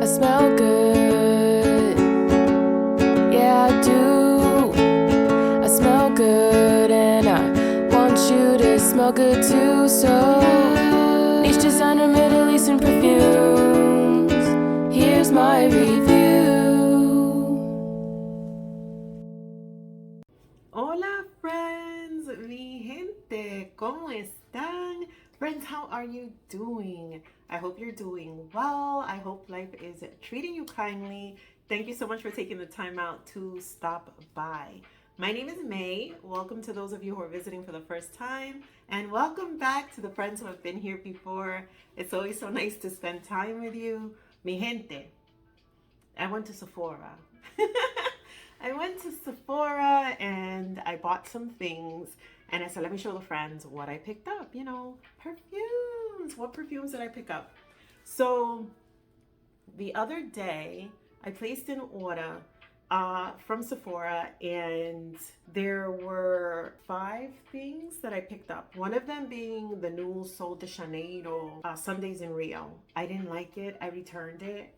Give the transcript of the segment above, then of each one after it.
I smell good, yeah I do. I smell good and I want you to smell good too. So, niche designer, Middle Eastern perfumes. Here's my review. Hola friends, mi gente, ¿cómo están? Friends, how are you doing? I hope you're doing well. I hope life is treating you kindly. Thank you so much for taking the time out to stop by. My name is May. Welcome to those of you who are visiting for the first time, and welcome back to the friends who have been here before. It's always so nice to spend time with you. Mi gente, I went to Sephora. I went to Sephora and I bought some things, and I said, let me show the friends what I picked up. You know, perfumes. What perfumes did I pick up? So the other day I placed an order from Sephora, and there were 5 things that I picked up. One of them being the new Sol de Janeiro Sundays in Rio. I didn't like it. I returned it.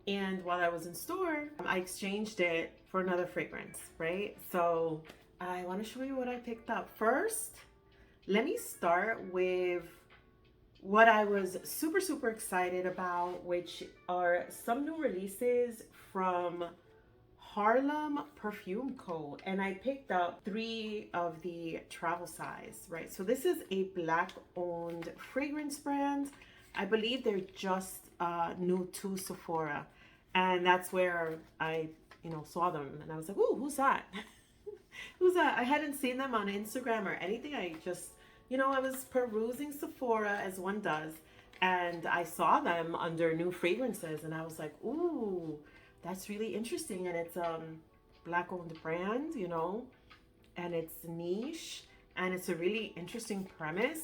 And while I was in store, I exchanged it for another fragrance, right? So I want to show you what I picked up. First, let me start with what I was super excited about, which are some new releases from Harlem Perfume Co. And I picked up 3 of the travel size, right? So this is a Black-owned fragrance brand. I believe they're just new to Sephora. And that's where I, saw them. And I was like, ooh, who's that? Who's that? I hadn't seen them on Instagram or anything. I just, I was perusing Sephora as one does. And I saw them under new fragrances. And I was like, ooh, that's really interesting. And it's Black-owned brand, and it's niche. And it's a really interesting premise.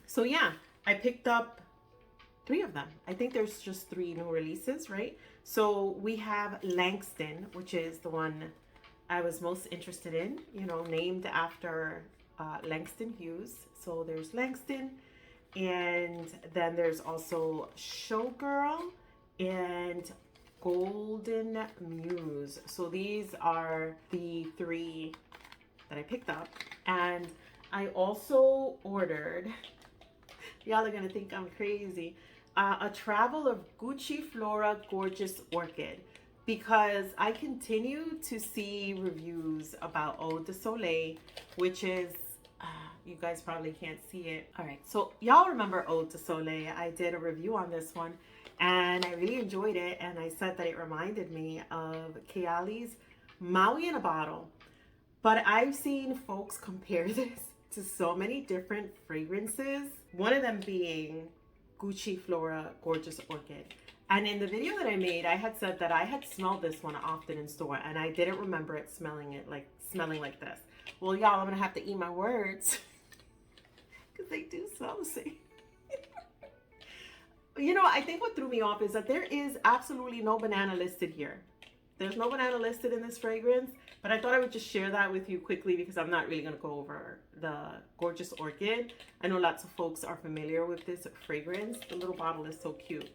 So yeah, I picked up 3 of them. I think there's just 3 new releases, right? So we have Langston, which is the one I was most interested in, named after Langston Hughes. So there's Langston, and then there's also Showgirl and Golden Muse. So these are the 3 that I picked up. And I also ordered, y'all are gonna think I'm crazy, a travel of Gucci Flora Gorgeous Orchid, because I continue to see reviews about Eau De Soleil, which is, you guys probably can't see it. All right, so y'all remember Eau De Soleil. I did a review on this one and I really enjoyed it, and I said that it reminded me of Kayali's Maui in a Bottle. But I've seen folks compare this to so many different fragrances, one of them being Gucci Flora Gorgeous Orchid. And in the video that I made, I had said that I had smelled this one often in store, and I didn't remember it smelling like this. Well, y'all, I'm gonna have to eat my words because they do smell the same. I think what threw me off is that there is absolutely no banana listed here. There's no banana listed in this fragrance, but I thought I would just share that with you quickly because I'm not really going to go over the Gorgeous Orchid. I know lots of folks are familiar with this fragrance. The little bottle is so cute.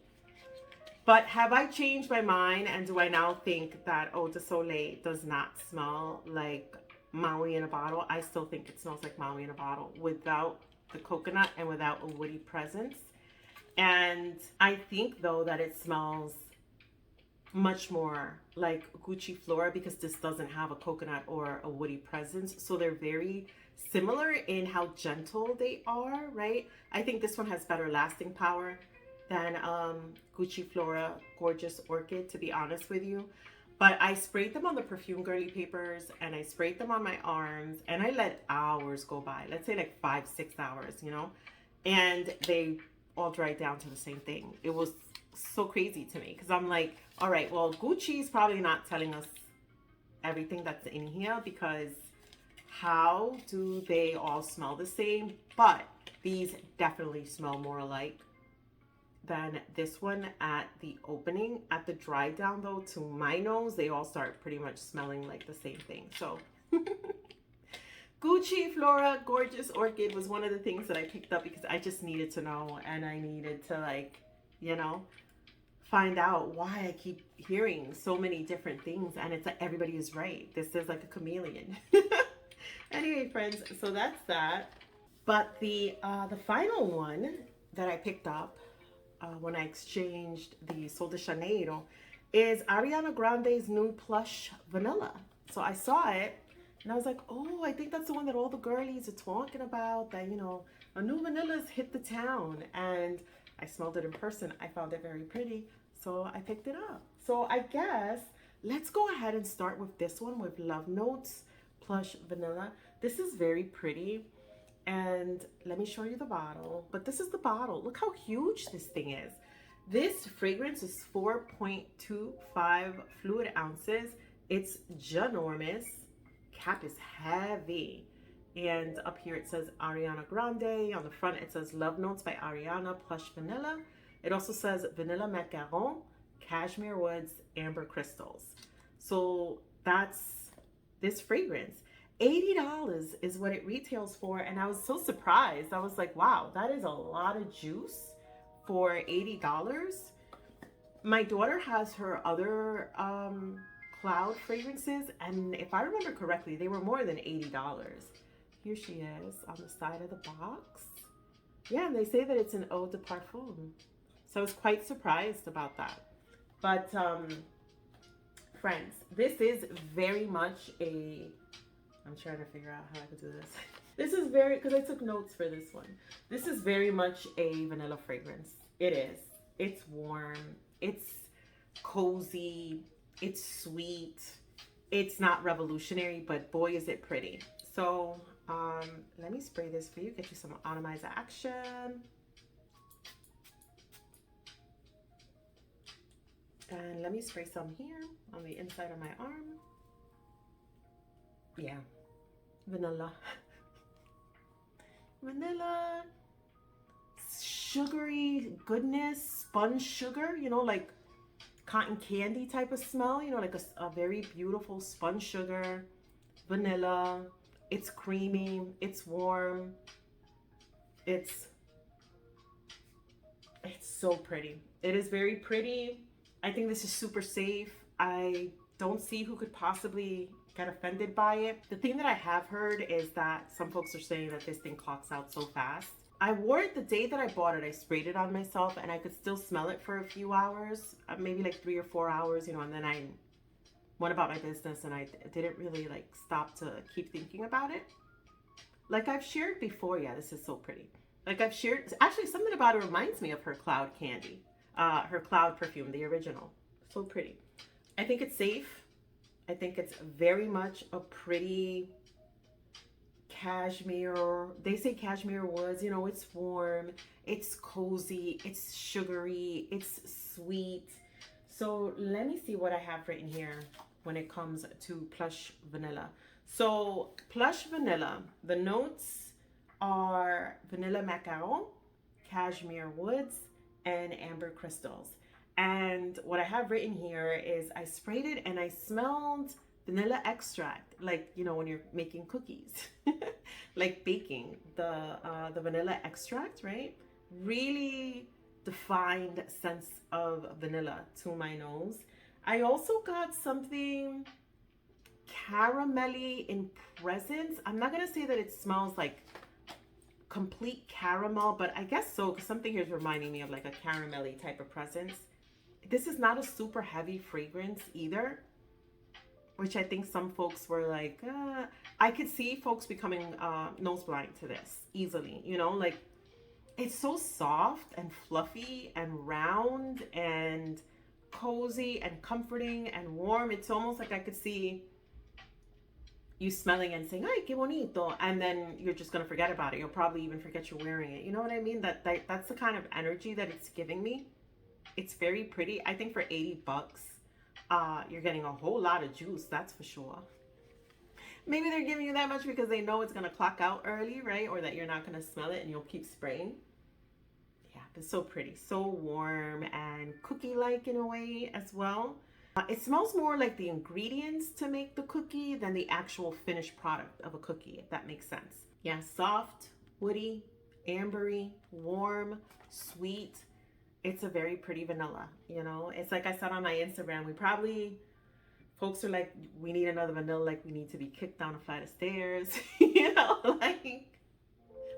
But have I changed my mind, and do I now think that Eau De Soleil does not smell like Maui in a bottle? I still think it smells like Maui in a bottle without the coconut and without a woody presence. And I think, though, that it smells much more like Gucci Flora because this doesn't have a coconut or a woody presence. So they're very similar in how gentle they are, right? I think this one has better lasting power than Gucci Flora Gorgeous Orchid, to be honest with you. But I sprayed them on the Perfume Girly papers, and I sprayed them on my arms, and I let hours go by. Let's say like 5-6 hours, and they all dried down to the same thing. It was so crazy to me because I'm like, all right, well, Gucci is probably not telling us everything that's in here, because how do they all smell the same? But these definitely smell more alike than this one at the opening. At the dry down, though, to my nose, they all start pretty much smelling like the same thing. So Gucci Flora Gorgeous Orchid was one of the things that I picked up because I just needed to know, and I needed to, like, find out why I keep hearing so many different things, and it's like everybody is right. This is like a chameleon. Anyway, friends, so that's that. But the final one that I picked up when I exchanged the Sol de Janeiro is Ariana Grande's new Plush Vanilla. So I saw it and I was like, oh, I think that's the one that all the girlies are talking about, that, you know, a new vanilla's hit the town. And I smelled it in person. I found it very pretty. So I picked it up. So I guess let's go ahead and start with this one with Love Notes Plush Vanilla. This is very pretty. And let me show you the bottle. But this is the bottle. Look how huge this thing is. This fragrance is 4.25 fluid ounces. It's ginormous. Cap is heavy. And up here it says Ariana Grande. On the front it says Love Notes by Ariana Plush Vanilla. It also says Vanilla Macaron, Cashmere Woods, Amber Crystals. So that's this fragrance. $80 is what it retails for, and I was so surprised. I was like, wow, that is a lot of juice for $80. My daughter has her other cloud fragrances, and if I remember correctly, they were more than $80. Here she is on the side of the box. Yeah, and they say that it's an Eau de Parfum. So I was quite surprised about that. But friends, this is very much a... I'm trying to figure out how I could do this. This is very, because I took notes for this one. This is very much a vanilla fragrance. It is. It's warm. It's cozy. It's sweet. It's not revolutionary, but boy, is it pretty. So let me spray this for you. Get you some atomizer action. And let me spray some here on the inside of my arm. Yeah, vanilla. Vanilla, sugary goodness, sponge sugar, you know, like cotton candy type of smell, you know, like a very beautiful sponge sugar, vanilla. It's creamy, it's warm, it's so pretty. It is very pretty. I think this is super safe. I don't see who could possibly get offended by it. The thing that I have heard is that some folks are saying that this thing clocks out so fast. I wore it the day that I bought it. I sprayed it on myself and I could still smell it for a few hours, maybe like 3 or 4 hours, you know, and then I went about my business and I didn't really like stop to keep thinking about it. Like I've shared before, yeah, this is so pretty. Like I've shared, actually something about it reminds me of her cloud candy, her cloud perfume, the original. So pretty. I think it's safe. I think it's very much a pretty cashmere. They say cashmere woods, you know, it's warm, it's cozy, it's sugary, it's sweet. So let me see what I have written here when it comes to Plush Vanilla. So Plush Vanilla, the notes are vanilla macaron, cashmere woods, and amber crystals. And what I have written here is I sprayed it and I smelled vanilla extract, like, you know, when you're making cookies, like baking, the vanilla extract, right? Really defined sense of vanilla to my nose. I also got something caramelly in presence. I'm not gonna say that it smells like complete caramel, but I guess so, because something here is reminding me of like a caramelly type of presence. This is not a super heavy fragrance either, which I think some folks were like, I could see folks becoming nose blind to this easily, you know, like it's so soft and fluffy and round and cozy and comforting and warm. It's almost like I could see you smelling and saying, ay, qué bonito, and then you're just gonna forget about it. You'll probably even forget you're wearing it. You know what I mean? That's the kind of energy that it's giving me. It's very pretty. I think for $80, you're getting a whole lot of juice, that's for sure. Maybe they're giving you that much because they know it's gonna clock out early, right? Or that you're not gonna smell it and you'll keep spraying. Yeah, but so pretty, so warm and cookie-like in a way as well. It smells more like the ingredients to make the cookie than the actual finished product of a cookie, if that makes sense. Yeah, soft, woody, ambery, warm, sweet. it's a very pretty vanilla, you know? It's like I said on my Instagram, folks are like, we need another vanilla, like we need to be kicked down a flight of stairs, you know,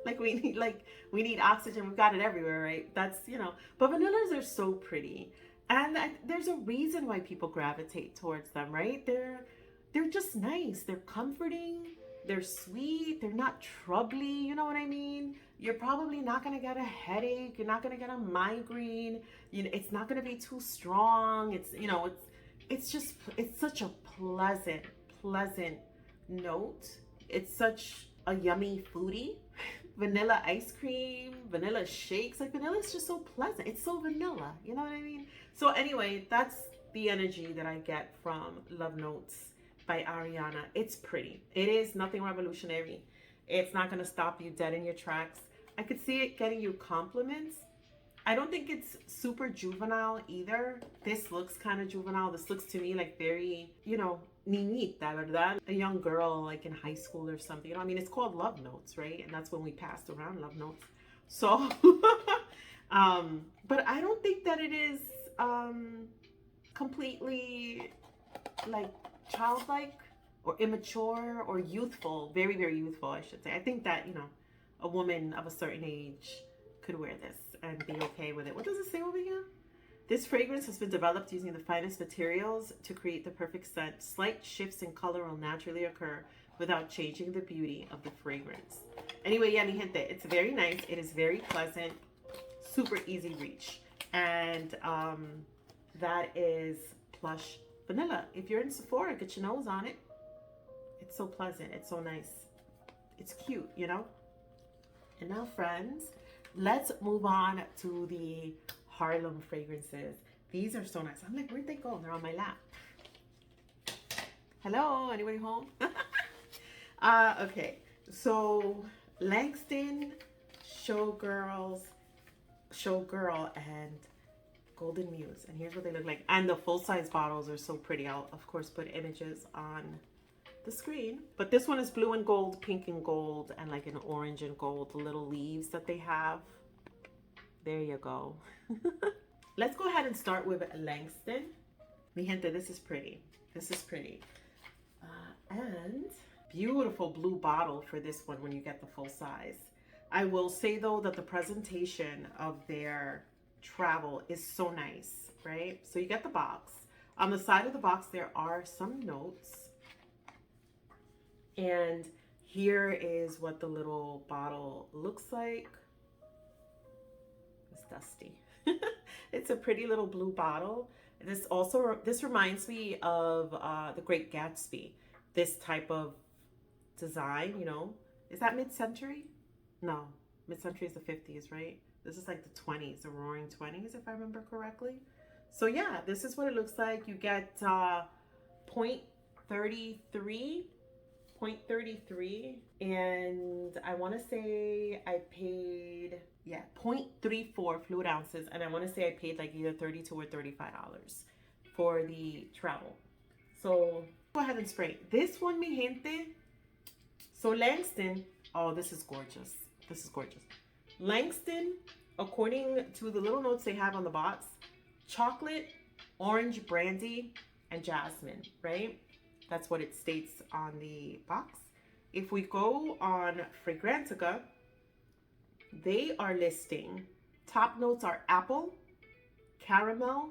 like we need oxygen. We've got it everywhere, right? That's, you know, but vanillas are so pretty. And there's a reason why people gravitate towards them, right? They're just nice. They're comforting. They're sweet. They're not troubly. You know what I mean? You're probably not gonna get a headache. You're not gonna get a migraine. You know, it's not gonna be too strong. It's, you know, it's such a pleasant note. It's such a yummy foodie. Vanilla ice cream, vanilla shakes. Like vanilla is just so pleasant. It's so vanilla. You know what I mean? So anyway, that's the energy that I get from Love Notes by Ariana. It's pretty. It is nothing revolutionary. It's not going to stop you dead in your tracks. I could see it getting you compliments. I don't think it's super juvenile either. This looks kind of juvenile. This looks to me like very, you know, niñita, ¿verdad? A young girl like in high school or something. You know, I mean, it's called Love Notes, right? And that's when we passed around Love Notes. So, but I don't think that it is completely like childlike or immature or youthful. Very, very youthful, I should say. I think that, you know, a woman of a certain age could wear this and be okay with it. What does it say over here? This fragrance has been developed using the finest materials to create the perfect scent. Slight shifts in color will naturally occur without changing the beauty of the fragrance. Anyway, yeah, mi gente, it's very nice. It is very pleasant, super easy reach. And that is Plush Vanilla. If you're in Sephora, get your nose on it. It's so pleasant. It's so nice. It's cute, you know? And now, friends, let's move on to the Harlem fragrances. These are so nice. I'm like, where'd they go? They're on my lap. Hello, anybody home? Okay, so Langston, Showgirl, and Golden Muse. And here's what they look like. And the full-size bottles are so pretty. I'll, of course, put images on the screen. But this one is blue and gold, pink and gold, and like an orange and gold, the little leaves that they have. There you go. Let's go ahead and start with Langston. Mi gente, this is pretty. This is pretty. And beautiful blue bottle for this one when you get the full size. I will say though that the presentation of their travel is so nice, right? So you get the box. On the side of the box, there are some notes. And here is what the little bottle looks like. It's dusty. It's a pretty little blue bottle. This reminds me of The Great Gatsby. This type of design, you know. Is that mid-century? No, mid-century is the 50s, right? This is like the 20s, the roaring 20s, if I remember correctly. So yeah, this is what it looks like. You get 0.33, and I want to say I paid, yeah, 0.34 fluid ounces, and I want to say I paid like either $32 or $35 for the travel. So go ahead and spray this one, mi gente. So Langston, oh, this is gorgeous. This is gorgeous. Langston, according to the little notes they have on the box, chocolate, orange brandy, and jasmine, right? That's what it states on the box. If we go on Fragrantica, they are listing top notes are apple, caramel,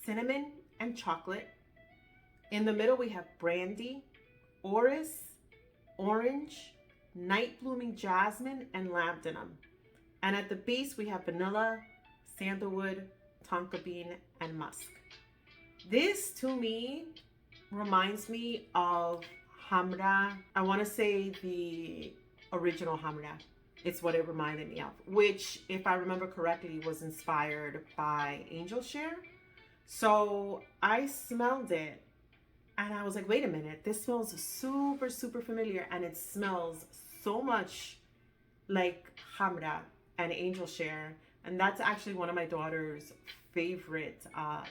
cinnamon, and chocolate. In the middle, we have brandy, orris, orange, night blooming jasmine, and labdanum. And at the base, we have vanilla, sandalwood, tonka bean, and musk. This, to me, reminds me of Hamra. I want to say the original Hamra. It's what it reminded me of, which, if I remember correctly, was inspired by Angel Share. So I smelled it and I was like, wait a minute, this smells super, super familiar. And it smells so much like Hamra and Angel Share. And that's actually one of my daughter's favorite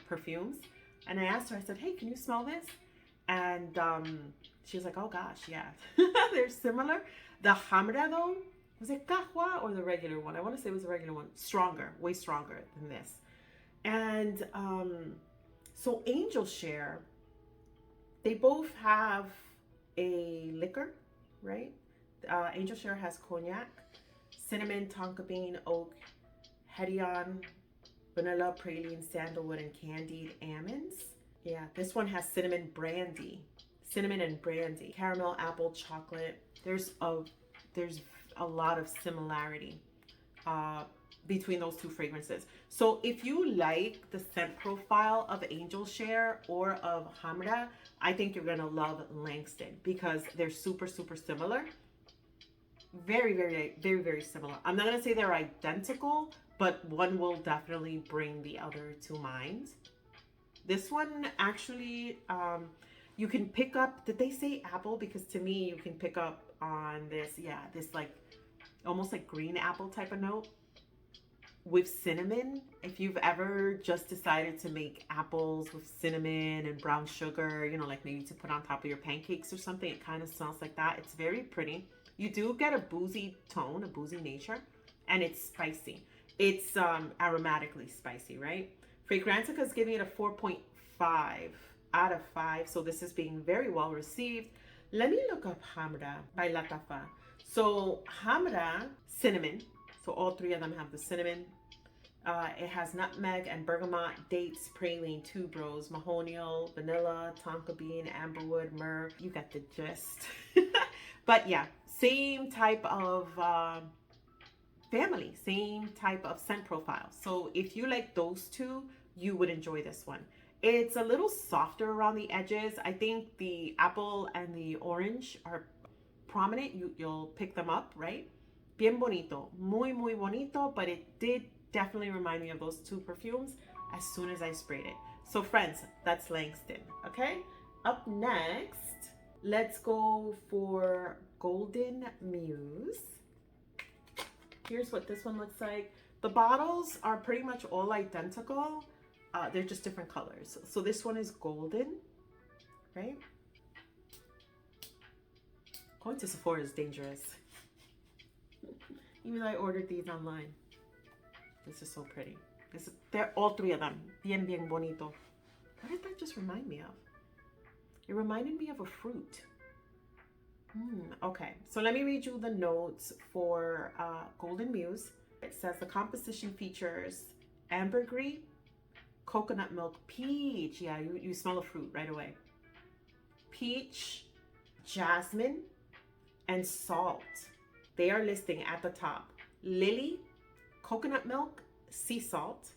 perfumes. And I asked her, I said, hey, can you smell this? And she was like, oh gosh, yeah, they're similar. The Hamra though Was it Kahwa or the regular one? I want to say it was the regular one. Stronger, way stronger than this. And so Angel Share, they both have a liquor, right? Angel Share has cognac, cinnamon, tonka bean, oak, hedion, vanilla, praline, sandalwood, and candied almonds. Yeah, this one has cinnamon and brandy, caramel, apple, chocolate. There's a lot of similarity between those two fragrances. So if you like the scent profile of Angel Share or of Hamra, I think you're gonna love Langston because they're super similar. Very similar. I'm not gonna say they're identical, but one will definitely bring the other to mind. This one actually, you can pick up, did they say apple? Because to me, you can pick up on this, yeah, this like, almost like green apple type of note with cinnamon. If you've ever just decided to make apples with cinnamon and brown sugar, you know, like maybe to put on top of your pancakes or something, it kind of smells like that. It's very pretty. You do get a boozy tone, a boozy nature, and it's spicy. It's aromatically spicy, right? Fragrantica is giving it a 4.5 out of 5, so this is being very well received. Let me look up Hamra by Latafa. So Hamra, cinnamon. So all three of them have the cinnamon. It has nutmeg and bergamot, dates, praline, tuberose, mahonial, vanilla, tonka bean, amberwood, myrrh. You got the gist. But yeah, same type of family, same type of scent profile. So if you like those two, you would enjoy this one. It's a little softer around the edges. I think the apple and the orange are prominent. You'll pick them up, right? Bien bonito, muy bonito, but it did definitely remind me of those two perfumes as soon as I sprayed it. So friends, that's Langston, okay? Up next, let's go for Golden Muse. Here's what this one looks like. The bottles are pretty much all identical. They're just different colors. So this one is golden, right? Going to Sephora is dangerous. Even though I ordered these online. This is so pretty. They're all three of them. Bien bonito. What did that just remind me of? It reminded me of a fruit. Okay, so let me read you the notes for Golden Muse. It says the composition features ambergris, coconut milk, peach. Yeah, you smell a fruit right away. Peach, jasmine, and salt. They are listing at the top. Lily, coconut milk, sea salt.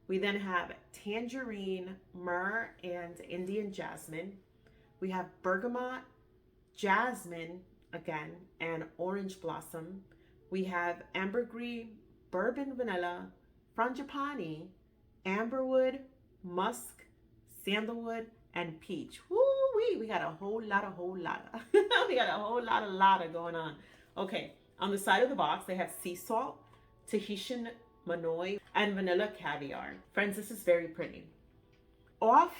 We then have tangerine, myrrh, and Indian jasmine. We have bergamot, jasmine again, and orange blossom. We have ambergris, bourbon vanilla, frangipani, amberwood, musk, sandalwood, and peach. Woo-wee, we got a whole lot. We got a whole lot going on. Okay, on the side of the box, they have sea salt, Tahitian manoi, and vanilla caviar. Friends, this is very pretty. Off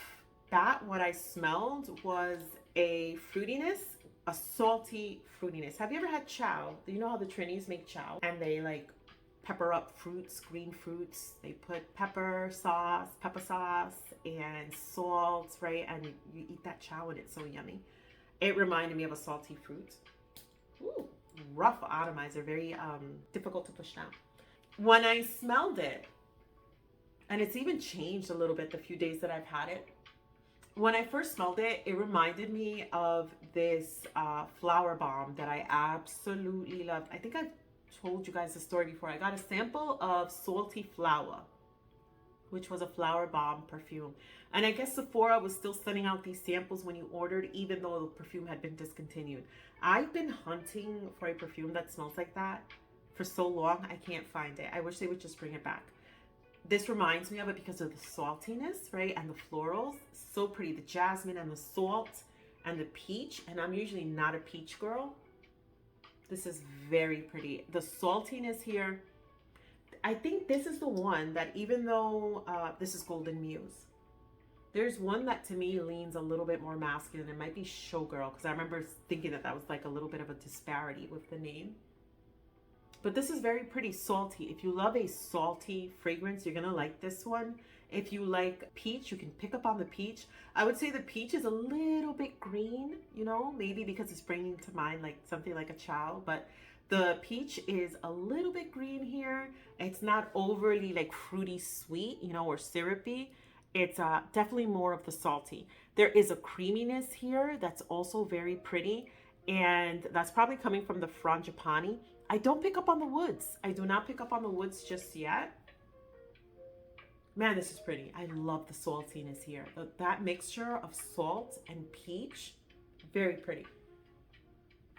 bat, what I smelled was a fruitiness, a salty fruitiness. Have you ever had chow? Do you know how the Trinis make chow? And they like pepper up fruits, green fruits. They put pepper sauce, and salt, right? And you eat that chow and it's so yummy. It reminded me of a salty fruit. Ooh, rough atomizer, very difficult to push down. When I smelled it, and it's even changed a little bit the few days that I've had it. When I first smelled it, it reminded me of this flower bomb that I absolutely loved. I think I've told you guys the story before. I got a sample of Salty Flower, which was a flower bomb perfume. And I guess Sephora was still sending out these samples when you ordered, even though the perfume had been discontinued. I've been hunting for a perfume that smells like that for so long. I can't find it. I wish they would just bring it back. This reminds me of it because of the saltiness, right? And the florals. So pretty. The jasmine and the salt and the peach. And I'm usually not a peach girl. This is very pretty. The saltiness here. I think this is the one that, even though this is Golden Muse, there's one that to me leans a little bit more masculine. It might be Showgirl, because I remember thinking that that was like a little bit of a disparity with the name. But this is very pretty salty. If you love a salty fragrance, you're gonna like this one. If you like peach, you can pick up on the peach. I would say the peach is a little bit green, you know, maybe because it's bringing to mind like something like a chow, but the peach is a little bit green here. It's not overly like fruity sweet, you know, or syrupy. It's definitely more of the salty. There is a creaminess here that's also very pretty, and that's probably coming from the frangipani. I don't pick up on the woods. I do not pick up on the woods just yet. Man, this is pretty. I love the saltiness here. That mixture of salt and peach, very pretty.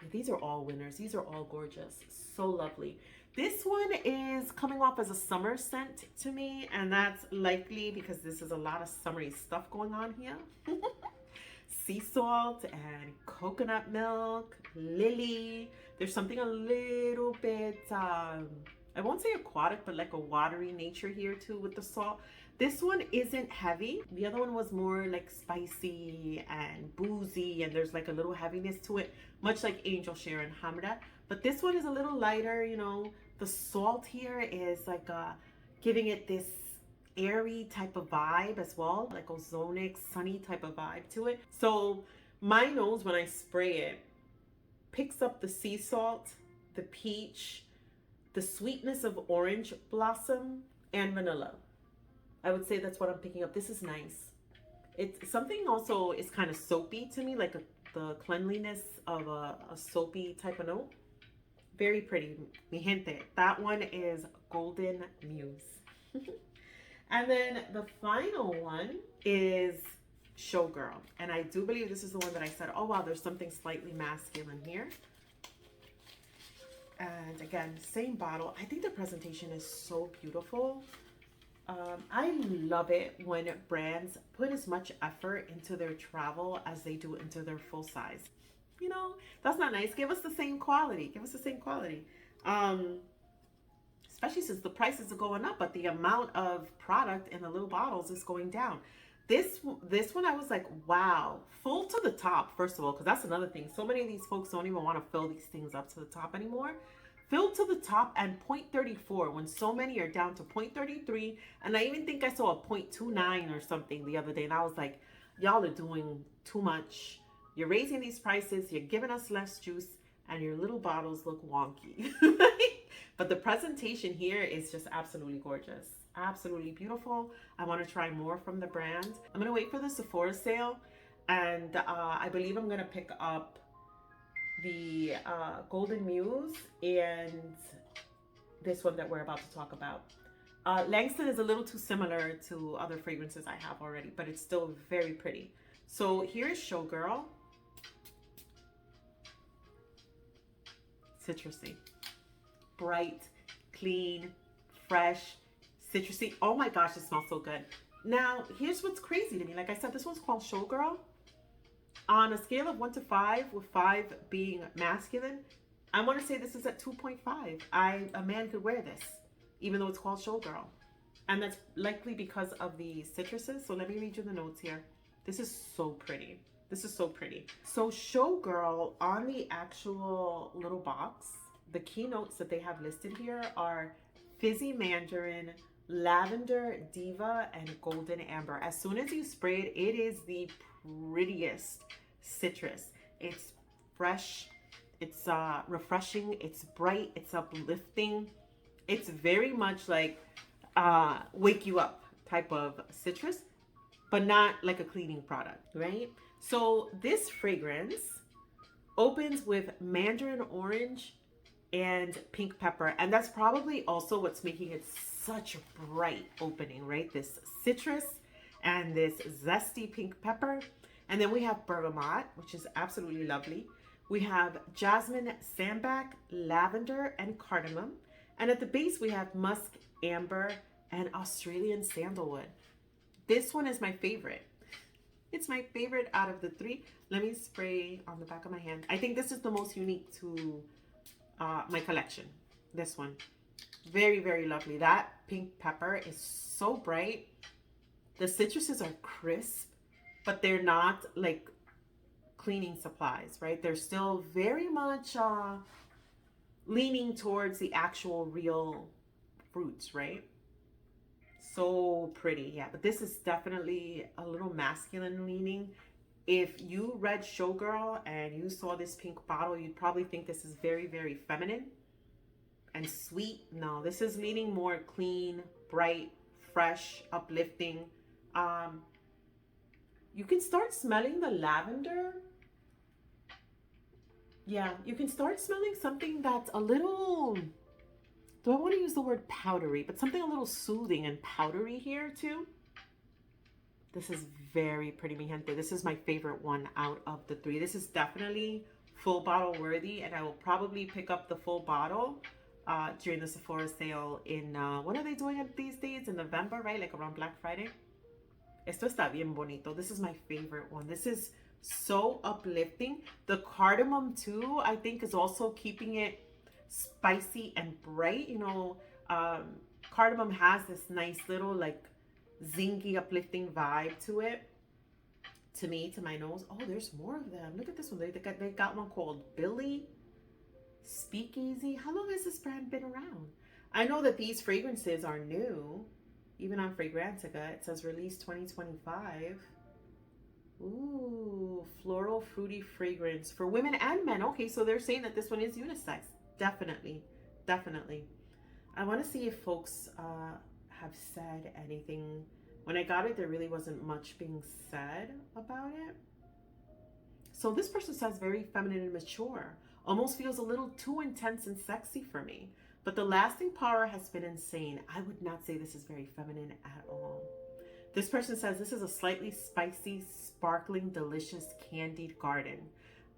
These are all winners. These are all gorgeous. So lovely. This one is coming off as a summer scent to me, and that's likely because this is a lot of summery stuff going on here. Sea salt and coconut milk, lily. There's something a little bit, I won't say aquatic, but like a watery nature here too with the salt. This one isn't heavy. The other one was more like spicy and boozy, and there's like a little heaviness to it, much like Angel Share and Hamra. But this one is a little lighter, you know. The salt here is like giving it this airy type of vibe as well, like ozonic, sunny type of vibe to it. So my nose, when I spray it, picks up the sea salt, the peach, the sweetness of orange blossom, and vanilla. I would say that's what I'm picking up. This is nice. It's something also is kind of soapy to me, like the cleanliness of a soapy type of note. Very pretty, mi gente. That one is Golden Muse. And then the final one is Showgirl. And I do believe this is the one that I said, oh wow, there's something slightly masculine here. And again, same bottle. I think the presentation is so beautiful. I love it when brands put as much effort into their travel as they do into their full size. You know, that's not nice. Give us the same quality. Give us the same quality. Especially since the prices are going up, but the amount of product in the little bottles is going down. This one, I was like, wow, full to the top, first of all, because that's another thing. So many of these folks don't even want to fill these things up to the top anymore. Filled to the top and 0.34 when so many are down to 0.33. And I even think I saw a 0.29 or something the other day. And I was like, y'all are doing too much. You're raising these prices. You're giving us less juice. And your little bottles look wonky. But the presentation here is just absolutely gorgeous. Absolutely beautiful. I want to try more from the brand. I'm going to wait for the Sephora sale. And I believe I'm going to pick up the Golden Muse and this one that we're about to talk about. Langston is a little too similar to other fragrances I have already, but it's still very pretty. So here's Showgirl. Citrusy. Bright, clean, fresh, citrusy. Oh my gosh, it smells so good. Now, here's what's crazy to me. Like I said, this one's called Showgirl. On a scale of 1 to 5, with 5 being masculine, I want to say this is at 2.5. A man could wear this, even though it's called Showgirl. And that's likely because of the citruses. So let me read you the notes here. This is so pretty. This is so pretty. So Showgirl, on the actual little box, the key notes that they have listed here are fizzy mandarin, lavender diva, and golden amber. As soon as you spray it, it is the prettiest citrus. It's fresh, it's refreshing, it's bright, it's uplifting. It's very much like wake you up type of citrus, but not like a cleaning product, right? So this fragrance opens with mandarin orange and pink pepper, and that's probably also what's making it such a bright opening, right? This citrus and this zesty pink pepper. And then we have bergamot, which is absolutely lovely. We have jasmine sambac, lavender, and cardamom. And at the base, we have musk, amber, and Australian sandalwood. This one is my favorite. It's my favorite out of the 3. Let me spray on the back of my hand. I think this is the most unique to my collection. This one. Very, very lovely. That pink pepper is so bright. The citruses are crisp, but they're not like cleaning supplies, right? They're still very much leaning towards the actual real fruits, right? So pretty, yeah. But this is definitely a little masculine leaning. If you read Showgirl and you saw this pink bottle, you'd probably think this is very, very feminine and sweet. No, this is leaning more clean, bright, fresh, uplifting. You can start smelling the lavender. Yeah, you can start smelling something that's a little, do I want to use the word powdery, but something a little soothing and powdery here too. This is very pretty, mi gente. This is my favorite one out of the three. This is definitely full bottle worthy, and I will probably pick up the full bottle during the Sephora sale in, when are they doing it these days? In November, right? Like around Black Friday. Esto está bien bonito. This is my favorite one. This is so uplifting. The cardamom too, I think, is also keeping it spicy and bright. You know, cardamom has this nice little like zingy, uplifting vibe to it. To me, to my nose. Oh, there's more of them. Look at this one. They got one called Billy Speakeasy. How long has this brand been around? I know that these fragrances are new. Even on Fragrantica, it says release 2025. Ooh, floral fruity fragrance for women and men. Okay, so they're saying that this one is unisex. Definitely, definitely. I want to see if folks have said anything. When I got it, there really wasn't much being said about it. So this person says very feminine and mature. Almost feels a little too intense and sexy for me. But the lasting power has been insane. I would not say this is very feminine at all. This person says this is a slightly spicy, sparkling, delicious, candied garden.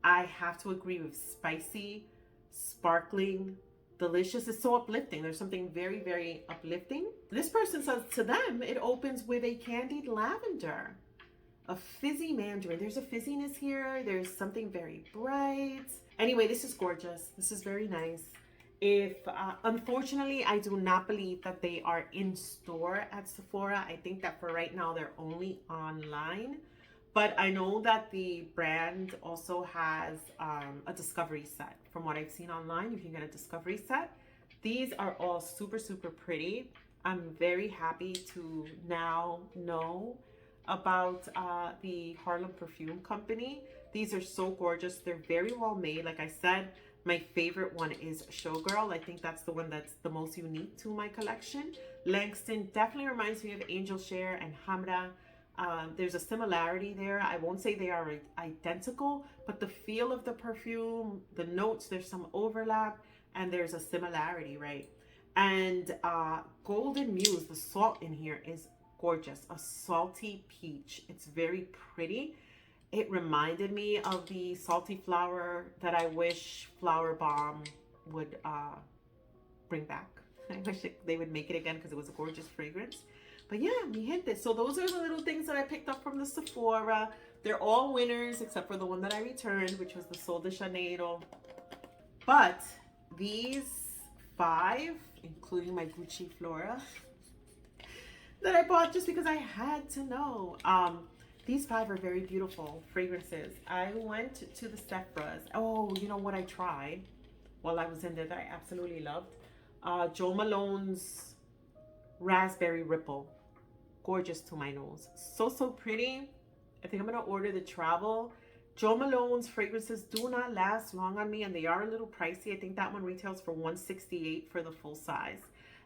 I have to agree with spicy, sparkling, delicious. It's so uplifting. There's something very, very uplifting. This person says to them, it opens with a candied lavender, a fizzy mandarin. There's a fizziness here. There's something very bright. Anyway, this is gorgeous. This is very nice. If unfortunately, I do not believe that they are in store at Sephora. I think that for right now, they're only online. But I know that the brand also has a discovery set. From what I've seen online, you can get a discovery set. These are all super, super pretty. I'm very happy to now know about the Harlem Perfume Company. These are so gorgeous. They're very well made. Like I said, my favorite one is Showgirl. I think that's the one that's the most unique to my collection. Langston definitely reminds me of Angel Share and Hamra. There's a similarity there. I won't say they are identical, but the feel of the perfume, the notes, there's some overlap and there's a similarity, right? And Golden Muse, the salt in here is gorgeous. A salty peach. It's very pretty. It reminded me of the salty flower that I wish Flower Bomb would bring back. I wish they would make it again because it was a gorgeous fragrance. But yeah, mi gente. So those are the little things that I picked up from the Sephora. They're all winners except for the one that I returned, which was the Sol de Janeiro. But these 5, including my Gucci Flora, that I bought just because I had to know. These 5 are very beautiful fragrances. I went to the Sephora's. Oh, you know what I tried while I was in there that I absolutely loved? Jo Malone's Raspberry Ripple. Gorgeous to my nose. So, so pretty. I think I'm going to order the travel. Jo Malone's fragrances do not last long on me, and they are a little pricey. I think that one retails for $168 for the full size.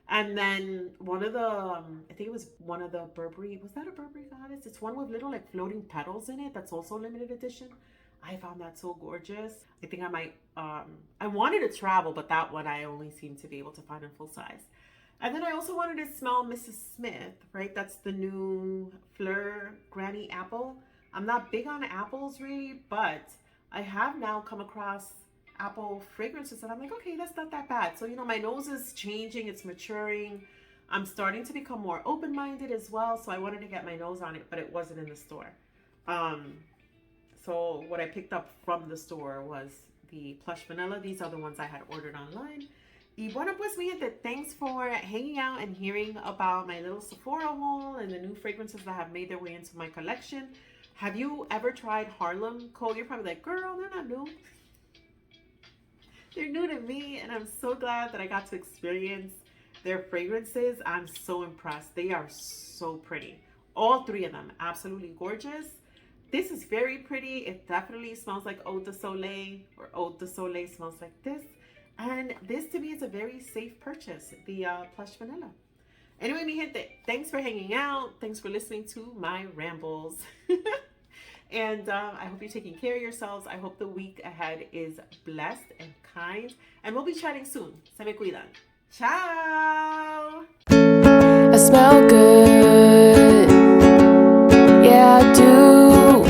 And then one of the, I think it was one of the Burberry, was that a Burberry Goddess? It's one with little like floating petals in it. That's also limited edition. I found that so gorgeous. I think I might, I wanted to travel, but that one I only seem to be able to find in full size. And then I also wanted to smell Mrs. Smith, right? That's the new Fleur Granny Apple. I'm not big on apples really, but I have now come across apple fragrances and I'm like, okay, that's not that bad. So, you know, my nose is changing, it's maturing. I'm starting to become more open-minded as well. So I wanted to get my nose on it, but it wasn't in the store. So what I picked up from the store was the Plush Vanilla. These are the ones I had ordered online. Y bueno, pues mi gente, thanks for hanging out and hearing about my little Sephora haul and the new fragrances that have made their way into my collection. Have you ever tried Harlem Co? You're probably like, girl, they're not new. They're new to me, and I'm so glad that I got to experience their fragrances. I'm so impressed. They are so pretty. All three of them, absolutely gorgeous. This is very pretty. It definitely smells like Eau De Soleil, or Eau De Soleil smells like this. And this to me is a very safe purchase, the Plush Vanilla. Anyway, mi gente, thanks for hanging out. Thanks for listening to my rambles. And I hope you're taking care of yourselves. I hope the week ahead is blessed and kind. And we'll be chatting soon. Se me cuidan. Ciao! I smell good. Yeah, I do.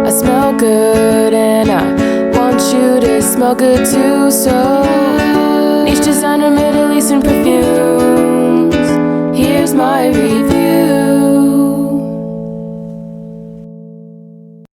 I smell good, and I want you to smell good too. So, niche designer, Middle Eastern perfumes. Here's my review.